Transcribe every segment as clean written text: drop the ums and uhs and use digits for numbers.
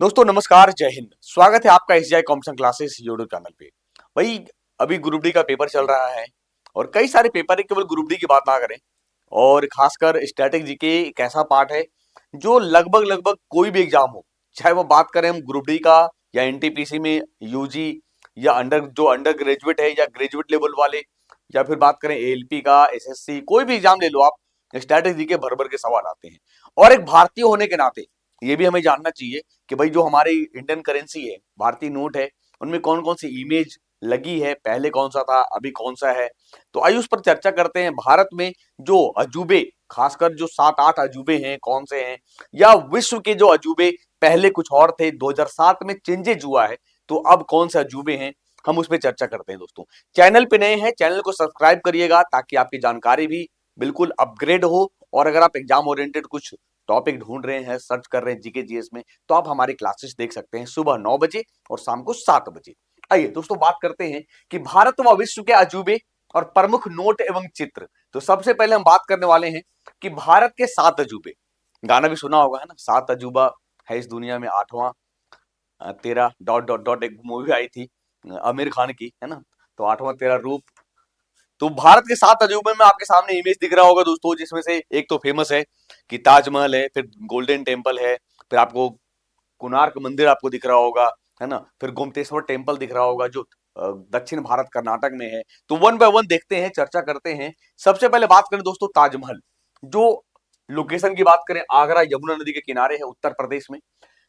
दोस्तों नमस्कार, जय हिंद। स्वागत है आपका SGI competition classes YouTube channel पे। भाई अभी ग्रुप डी का पेपर चल रहा है और कई सारे पेपर है, केवल ग्रुप डी की बात ना करें। और खासकर स्टैटिक जीके एक ऐसा पार्ट है जो लगभग लगभग कोई भी एग्जाम हो, चाहे वो बात करें हम ग्रुप डी का या एनटीपीसी में यूजी या अंडर ग्रेजुएट है या ग्रेजुएट लेवल वाले, या फिर बात करें एएलपी का, एसएससी, कोई भी एग्जाम ले लो आप, स्टैटिक जीके भर भर के सवाल आते हैं। और एक भारतीय होने के नाते ये भी हमें जानना चाहिए कि भाई जो हमारी इंडियन करेंसी है, भारतीय नोट है, उनमें कौन कौन सी इमेज लगी है, पहले कौन सा था, अभी कौन सा है। तो आइए उस पर चर्चा करते हैं। भारत में जो अजूबे, खासकर जो 7-8 अजूबे हैं, कौन से हैं, या विश्व के जो अजूबे पहले कुछ और थे, 2007 में चेंजेज हुआ है, तो अब कौन से अजूबे हैं, हम उस पर चर्चा करते हैं। दोस्तों चैनल पे नए हैं, चैनल को सब्सक्राइब करिएगा ताकि आपकी जानकारी भी बिल्कुल अपग्रेड हो। और अगर आप एग्जाम ओरिएंटेड कुछ टॉपिक ढूंढ रहे हैं, सर्च कर रहे हैं जीके जीएस में, तो आप हमारी क्लासेस देख सकते हैं सुबह 9 बजे और शाम को 7 बजे। आइए दोस्तों बात करते हैं कि भारत व विश्व के अजूबे और प्रमुख नोट एवं चित्र। तो सबसे पहले हम बात करने वाले हैं कि भारत के 7 अजूबे। गाना भी सुना होगा, है ना, 7 अजूबा है इस दुनिया में, 8वां तेरा डॉट डॉट डॉट, एक मूवी आई थी आमिर खान की, है ना। तो 8वां तेरा रूप। तो भारत के 7 अजूबे में आपके सामने इमेज दिख रहा होगा दोस्तों, जिसमें से एक तो फेमस है कि ताजमहल है, फिर गोल्डन टेम्पल है, फिर आपको कोणार्क मंदिर आपको दिख रहा होगा, है ना, फिर गोमतेश्वर टेम्पल दिख रहा होगा जो दक्षिण भारत कर्नाटक में है। तो वन बाय वन देखते हैं, चर्चा करते हैं। सबसे पहले बात करें दोस्तों ताजमहल, जो लोकेशन की बात करें, आगरा यमुना नदी के किनारे है, उत्तर प्रदेश में।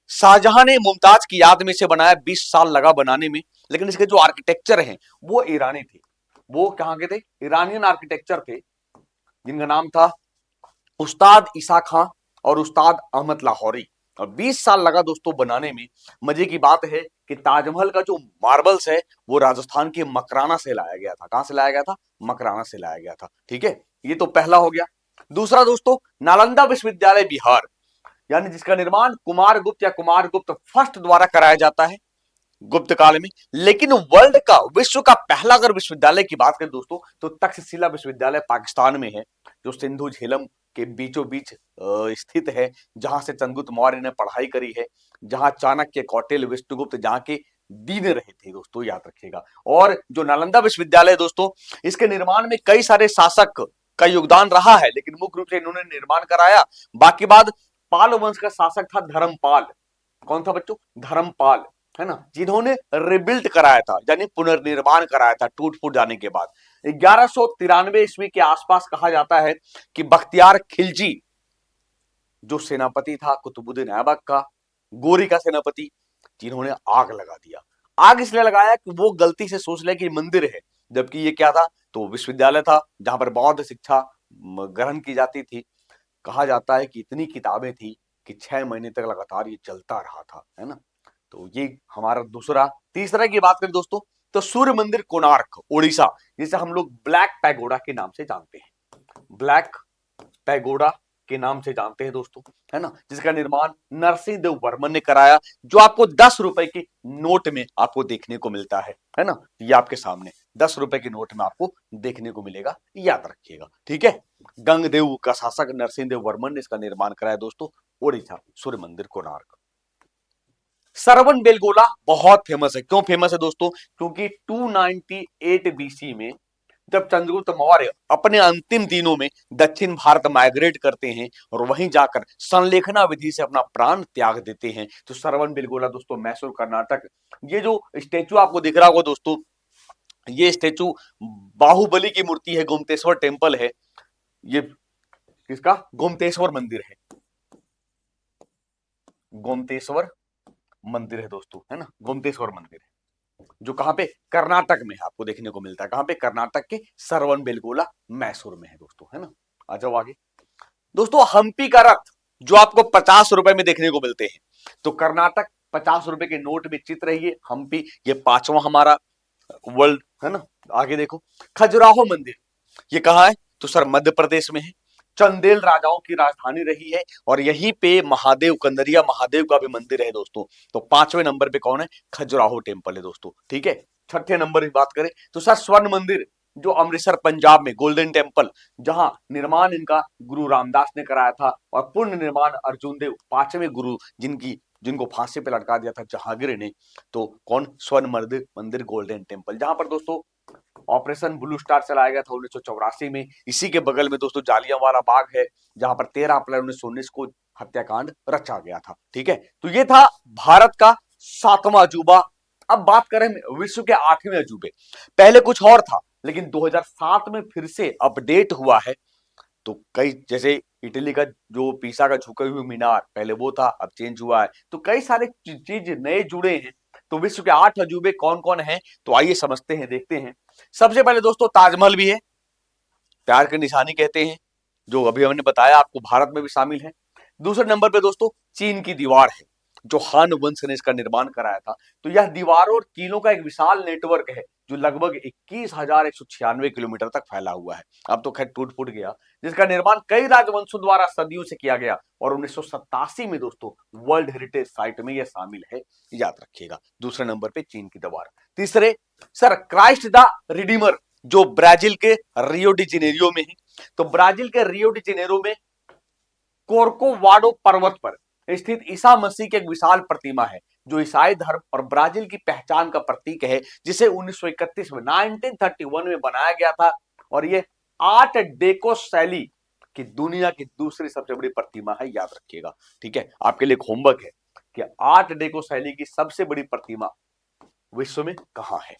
शाहजहां ने मुमताज की याद में इसे बनाया, 20 साल लगा बनाने में। लेकिन इसके जो आर्किटेक्चर हैं वो ईरानी थे। वो कहां के थे? ईरानियन आर्किटेक्चर थे, जिनका नाम था उस्ताद ईसा खां और उस्ताद अहमद लाहौरी। और 20 साल लगा दोस्तों बनाने में। मजे की बात है कि ताजमहल का जो मार्बल्स है वो राजस्थान के मकराना से लाया गया था। कहां से लाया गया था? मकराना से लाया गया था। ठीक है, ये तो पहला हो गया। दूसरा दोस्तों, नालंदा विश्वविद्यालय बिहार, यानी जिसका निर्माण कुमारगुप्त या कुमारगुप्त फर्स्ट द्वारा कराया जाता है गुप्त काल में। लेकिन वर्ल्ड का, विश्व का पहला अगर विश्वविद्यालय की बात करें दोस्तों, तो तक्षशिला विश्वविद्यालय पाकिस्तान में है, जो सिंधु झेलम के बीचों बीच स्थित है, जहां से चंद्रगुप्त मौर्य ने पढ़ाई करी है, जहां चाणक्य, कौटिल्य, विष्णुगुप्त जहां के दीन रहे थे दोस्तों, याद रखिएगा। और जो नालंदा विश्वविद्यालय दोस्तों, इसके निर्माण में कई सारे शासक का योगदान रहा है, लेकिन मुख्य रूप से इन्होंने निर्माण कराया। बाकी बाद पाल वंश का शासक था धर्मपाल। कौन था बच्चों? धर्मपाल, है ना, जिन्होंने रिबिल्ट कराया था, यानी पुनर्निर्माण कराया था टूट फूट जाने के बाद। 1193 ईस्वी के आसपास कहा जाता है कि बख्तियार खिलजी, जो सेनापति था कुतुबुद्दीन ऐबक का, गोरी का सेनापति, जिन्होंने आग लगा दिया। आग इसलिए लगाया कि वो गलती से सोच लिया कि मंदिर है, जबकि ये क्या था? तो विश्वविद्यालय था जहां पर बौद्ध शिक्षा ग्रहण की जाती थी। कहा जाता है कि इतनी किताबें थी कि 6 महीने तक लगातार ये चलता रहा था, है ना। तो ये हमारा दूसरा। तीसरा की बात करें दोस्तों, तो सूर्य मंदिर कोणार्क, उड़ीसा, जिसे हम लोग ब्लैक पैगोडा के नाम से जानते हैं। ब्लैक पैगोडा के नाम से जानते हैं दोस्तों, है ना, जिसका निर्माण नरसिंह देव वर्मन ने कराया, जो आपको 10 रुपए के नोट में आपको देखने को मिलता है ना। ये आपके सामने 10 रुपए के नोट में आपको देखने को मिलेगा, याद रखिएगा। ठीक है, गंगदेव का शासक नरसिंह देव वर्मन ने इसका निर्माण कराया दोस्तों, उड़ीसा, सूर्य मंदिर कोणार्क। सरवन बेलगोला बहुत फेमस है। क्यों फेमस है दोस्तों? क्योंकि 298 बीसी में जब चंद्रगुप्त मौर्य अपने अंतिम दिनों में दक्षिण भारत माइग्रेट करते हैं और वहीं जाकर संलेखना विधि से अपना प्राण त्याग देते हैं, तो सरवन बेलगोला दोस्तों, मैसूर कर्नाटक। ये जो स्टेचू आपको दिख रहा होगा दोस्तों, ये स्टेचू बाहुबली की मूर्ति है, गोमतेश्वर टेम्पल है, ये किसका? गोमतेश्वर मंदिर है, गोमतेश्वर मंदिर है दोस्तों, है ना, गोमतेश्वर मंदिर है, जो कहां पे? कर्नाटक में है, आपको देखने को मिलता है। कहां पे? कर्नाटक के सरवन बेलगोला, मैसूर में है दोस्तों, है ना। आ जाओ आगे दोस्तों। हम्पी का रथ, जो आपको 50 रुपए में देखने को मिलते हैं, तो कर्नाटक 50 रुपए के नोट में चित्र है ये हम्पी, ये 5वां हमारा वर्ल्ड, है ना। आगे देखो, खजुराहो मंदिर, ये कहां है? तो सर मध्य प्रदेश में है। चंदेल राजाओं की राजधानी रही है, और यहीं पे महादेव, कंदरिया महादेव का भी मंदिर है दोस्तों। तो 5वें नंबर पे कौन है? खजुराहो टेम्पल है दोस्तों। ठीक है, छठे नंबर की बात करें तो सर स्वर्ण मंदिर, जो अमृतसर पंजाब में, गोल्डन टेम्पल, जहां निर्माण इनका गुरु रामदास ने कराया था, और पूर्ण निर्माण अर्जुन देव, 5वें गुरु, जिनकी जिनको फांसी पे लटका दिया था जहांगीर ने। तो कौन? स्वर्ण मंदिर मंदिर गोल्डन टेम्पल, जहां पर दोस्तों ऑपरेशन ब्लू स्टार चलाया गया था 1984 में। इसी के बगल में दोस्तों जालियांवाला बाग है, जहां पर 13 अप्रैल 1919 को हत्याकांड रचा गया था। ठीक है, तो ये था भारत का 7वां अजूबा। अब बात करें विश्व के 8वें अजूबे। पहले कुछ और था, लेकिन 2007 में फिर से अपडेट हुआ है। तो कई, जैसे इटली का जो पीसा का झुके हुए मीनार, पहले वो था, अब चेंज हुआ है। तो कई सारे चीज नए जुड़े हैं। तो विश्व के 8 अजूबे कौन कौन हैं, तो आइए समझते हैं, देखते हैं। सबसे पहले दोस्तों ताजमहल भी है, प्यार की निशानी कहते हैं, जो अभी हमने बताया आपको भारत में भी शामिल है। दूसरे नंबर पे दोस्तों चीन की दीवार है, जो हान वंश ने इसका निर्माण कराया था। तो यह दीवारों और किलों का एक विशाल नेटवर्क है, जो लगभग 21,196 किलोमीटर तक फैला हुआ है। अब तो खैर टूट फूट गया, जिसका निर्माण कई राजवंशों द्वारा सदियों से किया गया, और 1987 में दोस्तों वर्ल्ड हेरिटेज साइट में यह शामिल है, याद रखिएगा। दूसरे नंबर पे चीन की दीवार। तीसरे सर क्राइस्ट द रिडीमर, जो ब्राजील के रियो डी जेनेरियो में है। तो ब्राजील के रियो डी जेनेरो में कोर्कोवाडो पर्वत पर स्थित ईसा मसीह की एक विशाल प्रतिमा है, जो ईसाई धर्म और ब्राजील की पहचान का प्रतीक है, जिसे 1931 में 1931 में बनाया गया था। और ये आर्ट डेको शैली की दुनिया की दूसरी सबसे बड़ी प्रतिमा है, याद रखिएगा। ठीक है, आपके लिए होमवर्क है कि आर्ट डेको शैली की सबसे बड़ी प्रतिमा विश्व में कहां है,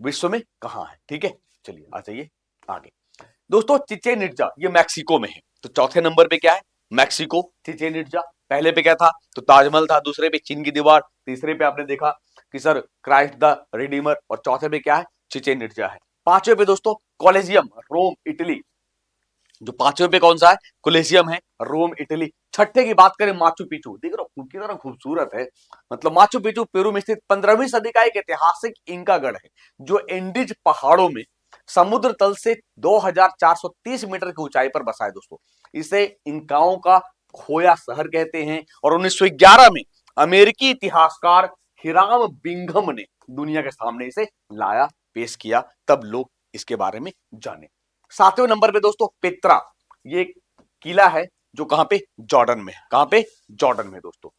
विश्व में कहां है। ठीक है, चलिए आ जाइए आगे। दोस्तों चिचेन इट्जा, ये मैक्सिको में है। तो चौथे नंबर पे क्या है? Mexico, Chichen Itza. पहले पे क्या था? तो ताजमहल था। दूसरे पे चीन की दीवार। तीसरे पे आपने देखा कि सर क्राइस्ट द रिडीमर। और चौथे पे क्या है? चिचेन इट्जा है। पांचवे पे दोस्तों कोलेजियम, रोम इटली। जो पांचवे पे कौन सा है? कोलेजियम है, रोम इटली। छठे की बात करें माचू पिचू, देख रहे हो कितना खूबसूरत है। मतलब माचू पिचू पेरू में स्थित 15वीं सदी का एक ऐतिहासिक इंका गढ़ है, जो एंडीज पहाड़ों में समुद्र तल से 2430 मीटर की ऊंचाई पर बसा है दोस्तों। इसे इंकाओं का खोया शहर कहते हैं। और 1911 में अमेरिकी इतिहासकार हिराम बिंघम ने दुनिया के सामने इसे लाया, पेश किया, तब लोग इसके बारे में जाने। 7वें नंबर पे दोस्तों पेत्रा, ये किला है जो कहां पे? जॉर्डन में है। कहां पे? जॉर्डन में दोस्तों।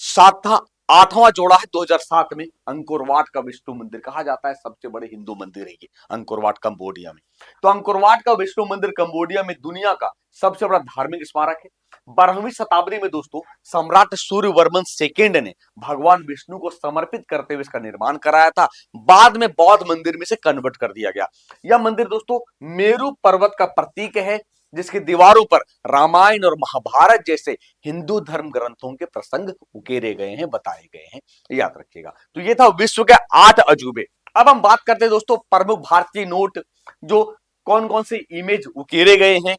सातवां 8वां जोड़ा है 2007 में अंकोरवाट का विष्णु मंदिर, कहा जाता है सबसे बड़े हिंदू मंदिर है ये अंकोरवाट कंबोडिया में। तो अंकोरवाट का विष्णु मंदिर कंबोडिया में दुनिया का सबसे बड़ा धार्मिक स्मारक है। 12वीं शताब्दी में दोस्तों सम्राट सूर्यवर्मन सेकेंड ने भगवान विष्णु को समर्पित करते हुए इसका निर्माण कराया था। बाद में बौद्ध मंदिर में से कन्वर्ट कर दिया गया। यह मंदिर दोस्तों मेरू पर्वत का प्रतीक है, जिसकी दीवारों पर रामायण और महाभारत जैसे हिंदू धर्म ग्रंथों के प्रसंग उकेरे गए हैं, बताए गए हैं, याद रखिएगा। तो ये था विश्व के 8 अजूबे। अब हम बात करते हैं दोस्तों प्रमुख भारतीय नोट, जो कौन कौन से इमेज उकेरे गए हैं,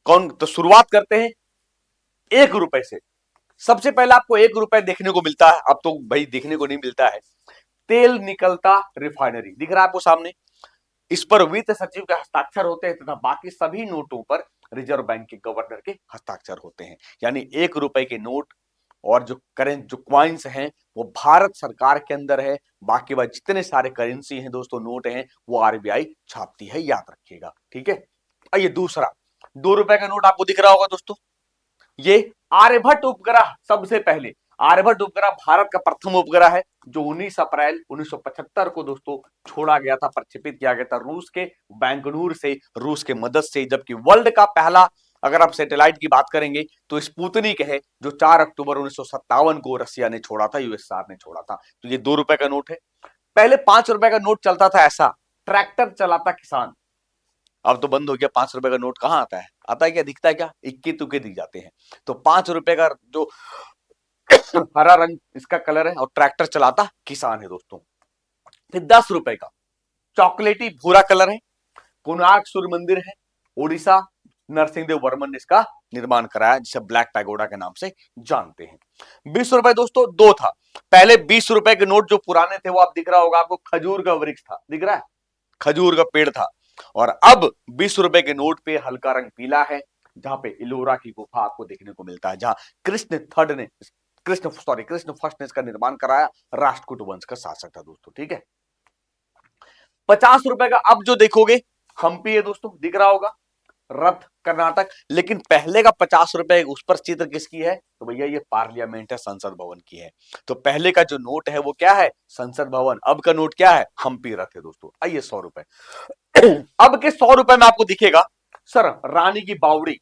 कौन। तो शुरुआत करते हैं 1 रुपए से। सबसे पहले आपको 1 रुपए देखने को मिलता है, अब तो भाई देखने को नहीं मिलता है। तेल निकलता रिफाइनरी दिख रहा है आपको सामने। इस पर वित्त सचिव के हस्ताक्षर होते हैं, तथा बाकी सभी नोटों पर रिजर्व बैंक के गवर्नर के हस्ताक्षर होते हैं। यानी 1 रुपए के नोट और जो करेंट जो क्वाइंस हैं वो भारत सरकार के अंदर है। बाकी वह जितने सारे करेंसी हैं दोस्तों, नोट हैं, वो आरबीआई छापती है, याद रखिएगा। ठीक है, आइए दूसरा 2 रुपए का नोट आपको दिख रहा होगा दोस्तों। ये आर्यभट्ट उपग्रह, सबसे पहले आर्यभट्ट उपग्रह भारत का प्रथम उपग्रह है, जो 19 अप्रैल 1975 को दोस्तों छोड़ा गया था, प्रक्षेपित किया गया था रूस के बैंगनूर से, रूस के मदद से। जबकि वर्ल्ड का पहला, अगर आप सैटेलाइट की बात करेंगे तो स्पुतनिक है, जो 4 अक्टूबर 1957 को रसिया ने छोड़ा था, यूएसआर ने छोड़ा था। तो ये 2 रुपए का नोट है। पहले 5 रुपए का नोट चलता था ऐसा, ट्रैक्टर चलाता किसान। अब तो बंद हो गया। 5 रुपए का नोट कहां आता है? आता है क्या? दिखता है क्या? इक्के तुक्के दिख जाते हैं। तो 5 रुपए का जो हरा रंग इसका कलर है, और ट्रैक्टर चलाता किसान है दोस्तों। फिर 10 रुपए का चॉकलेटी भूरा कलर है, कोणार्क सूर्य मंदिर है, ओडिशा, नरसिंहदेव वर्मन ने इसका निर्माण कराया, जिसे ब्लैक पैगोडा के नाम से जानते हैं। 20 रुपए दोस्तों 2 था। पहले 20 रुपए के नोट जो पुराने थे, वो आप दिख रहा होगा आपको, खजूर का वृक्ष था, दिख रहा है, खजूर का पेड़ था। और अब 20 रुपए के नोट पे हल्का रंग पीला है, जहां पे इलोरा की गुफा आपको देखने को मिलता है, जहां कृष्ण फर्स्ट ने इसका निर्माण कराया। राष्ट्रकूट वंश का शासक था दोस्तों। ठीक है, 50 रुपए का अब जो देखोगे हम्पी है दोस्तों, दिख रहा होगा। रथ कर्नाटक। लेकिन पहले का 50 रुपए उस पर चित्र किसकी है? तो भैया ये पार्लियामेंट है, संसद भवन की है। तो पहले का जो नोट है वो क्या है? संसद भवन। अब का नोट क्या है? हम्पी रथ है दोस्तों। आइए 100 रुपए। अब के 100 रुपए में आपको दिखेगा सर रानी की बावड़ी,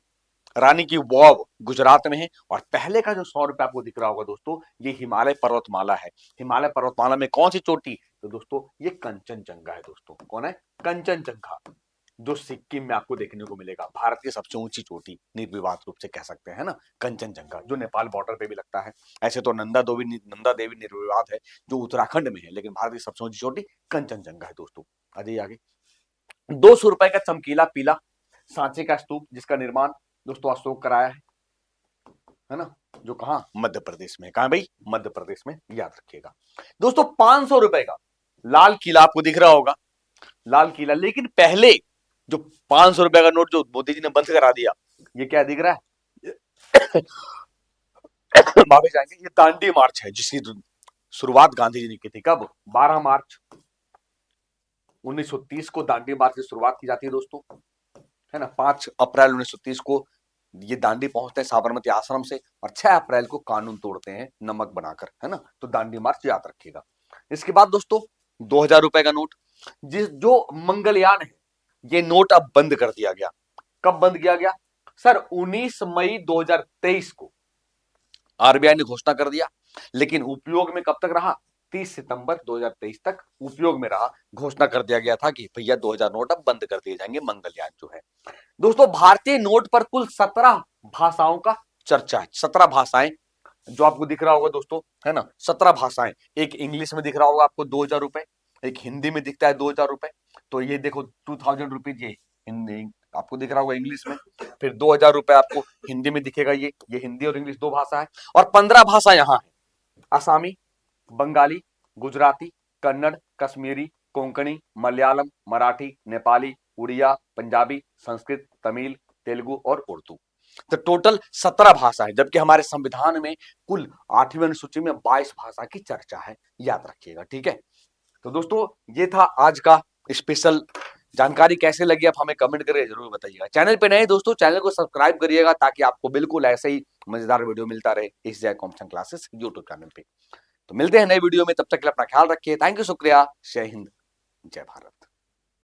रानी की वाव गुजरात में है। और पहले का जो 100 रुपए आपको दिख रहा होगा दोस्तों, ये हिमालय पर्वतमाला है। हिमालय पर्वतमाला में कौन सी चोटी? तो दोस्तों ये कंचनजंगा है दोस्तों। कौन है? कंचनजंगा, जो सिक्किम में आपको देखने को मिलेगा। भारत की सबसे ऊंची चोटी निर्विवाद रूप से कह सकते हैं ना, कंचनजंगा, जो नेपाल बॉर्डर पे भी लगता है। ऐसे तो नंदा देवी निर्विवाद है जो उत्तराखंड में है, लेकिन भारत की सबसे ऊंची चोटी कंचनजंगा है दोस्तों। आ जाइए आगे। 200 रुपए का चमकीला पीला सांचे का स्तूप, जिसका निर्माण दोस्तों अशोक कराया है ना, जो कहा? मध्य प्रदेश में। कहा भाई? मध्य प्रदेश में, याद रखिएगा दोस्तों। 500 रुपए का लाल किला आपको दिख रहा होगा, लाल किला। लेकिन पहले जो 500 रुपए का नोट जो मोदी जी ने बंद करा दिया, ये क्या दिख रहा है? वापस जाएंगे। ये दांडी मार्च है, जिसकी शुरुआत गांधी जी ने की थी। कब? 12 मार्च 1930 को दांडी मार्च की शुरुआत की जाती है दोस्तों, है ना। 5 अप्रैल 1930 को ये दांडी पहुंचते हैं साबरमती आश्रम से, और 6 अप्रैल को कानून तोड़ते हैं नमक बनाकर, है ना। तो दांडी मार्च याद रखिएगा। इसके बाद दोस्तों 2000 रुपए का नोट, जो मंगलयान है, ये नोट अब बंद कर दिया गया। कब बंद किया गया? सर 19 मई 2023 को आरबीआई ने घोषणा कर दिया। लेकिन उपयोग में कब तक रहा? 30 सितंबर 2023 तक उपयोग में रहा। घोषणा कर दिया गया था कि भैया 2000 नोट अब बंद कर दिए जाएंगे, मंगलयान जो है। दोस्तों भारतीय नोट पर कुल 17 भाषाओं का चर्चा है। 17 भाषाएं जो आपको दिख रहा होगा दोस्तों, है ना। 17 भाषाएं। एक इंग्लिश में दिख रहा होगा आपको 2000 रुपए, एक हिंदी में दिखता है 2000 रुपए। तो ये देखो 2000 रुपीज, ये हिंदी आपको दिख रहा होगा इंग्लिश में। फिर 2000 रुपए आपको हिंदी में दिखेगा। ये हिंदी और इंग्लिश दो भाषा है। और 15 भाषा यहाँ है, आसामी, बंगाली, गुजराती, कन्नड़, कश्मीरी, कोंकणी, मलयालम, मराठी, नेपाली, उड़िया, पंजाबी, संस्कृत, तमिल, तेलुगु और उर्दू। तो टोटल 17 भाषा है, जबकि हमारे संविधान में कुल 8वीं अनुसूची में 22 भाषा की चर्चा है। याद रखिएगा, ठीक है। तो दोस्तों ये था आज का स्पेशल। जानकारी कैसे लगी आप हमें कमेंट करके जरूर बताइएगा। चैनल पे नए दोस्तों, चैनल को सब्सक्राइब करिएगा, ताकि आपको बिल्कुल ऐसे ही मजेदार वीडियो मिलता रहे SGI competition classes YouTube channel पे। तो मिलते हैं नए वीडियो में, तब तक के लिए अपना ख्याल रखिए। थैंक यू, शुक्रिया, जय हिंद, जय भारत।